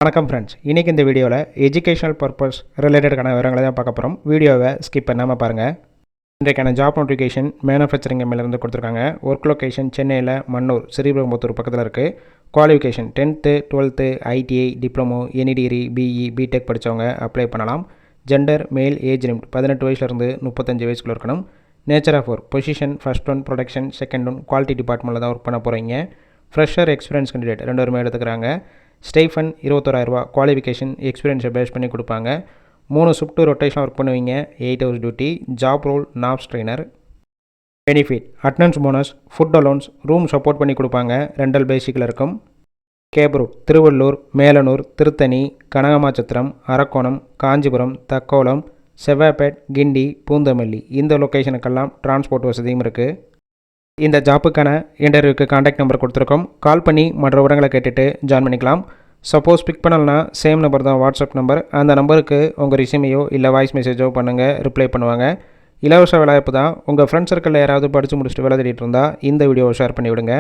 வணக்கம் ஃப்ரெண்ட்ஸ், இன்றைக்கி இந்த வீடியோவில் எஜுகேஷனல் பர்பஸ் ரிலேட்டடான விவரங்களை தான் பார்க்க போகிறோம். வீடியோவை ஸ்கிப் பண்ணாமல் பாருங்கள். இன்றைக்கான ஜாப் நோட்டிஃபிகேஷன் மேனுஃபேக்சரிங் எம்எல்லேருந்து கொடுத்துருக்காங்க. ஒர்க் லொக்கேஷன் சென்னையில் மன்னூர் ஸ்ரீபெரும்புத்தூர் பக்கத்தில் இருக்குது. Qualification 10th 12th ITI diploma any degree BE BTech படித்தவங்க அப்ளை பண்ணலாம். ஜெண்டர் மேல், ஏஜ் லிமிட் 18 வயசுலேருந்து 35 வயசுக்குள்ள இருக்கணும். Nature of work position first one production, second one quality டிபார்ட்மெண்ட்டில் தான் ஒர்க் பண்ண போகிறீங்க. ஃப்ரெஷர் எக்ஸ்பீரியன்ஸ் கேண்டிடேட் 2 பேருமே எடுத்துக்கிறாங்க. ஸ்டைஃபன் 21,000 ரூபா. குவாலிஃபிகேஷன் எக்ஸ்பீரியன்ஸை பேஸ் பண்ணி கொடுப்பாங்க. 3 ஷிஃப்ட் ரொட்டேஷன் ஒர்க் பண்ணுவீங்க. 8 hours duty. Job role NAPS trainer. Benefit attendance bonus, food allowance, room support பண்ணி கொடுப்பாங்க. ரெண்டல் பேசிக்கில் இருக்கும். கேப் ரூட் திருவள்ளூர், மேலனூர், திருத்தணி, கனகமாச்சத்திரம், அரக்கோணம், காஞ்சிபுரம், தக்கோலம், செவ்வாப்பேட், கிண்டி, பூந்தமல்லி இந்த லொக்கேஷனுக்கெல்லாம் டிரான்ஸ்போர்ட் வசதியும் இருக்குது. இந்த ஜாப்புக்கான இன்டர்வியூக்கு காண்டாக்ட் நம்பர் கொடுத்துருக்கோம். கால் பண்ணி மற்ற விவரங்களை கேட்டுட்டு ஜாயின் பண்ணிக்கலாம். சப்போஸ் பிக் பண்ணலன்னா சேம் நம்பர் தான் வாட்ஸ்அப் நம்பர். அந்த நம்பருக்கு உங்கள் ரிசியூமையோ இல்லை வாய்ஸ் மெசேஜோ பண்ணுங்கள், ரிப்ளை பண்ணுவாங்க. இலவச வேலைவாய்ப்பு தான். உங்கள் ஃப்ரெண்ட்ஸ் சர்க்கிளில் யாராவது படித்து முடிச்சுட்டு வேலை தேடிட்டு இருந்தால் இந்த வீடியோவை ஷேர் பண்ணி விடுங்க.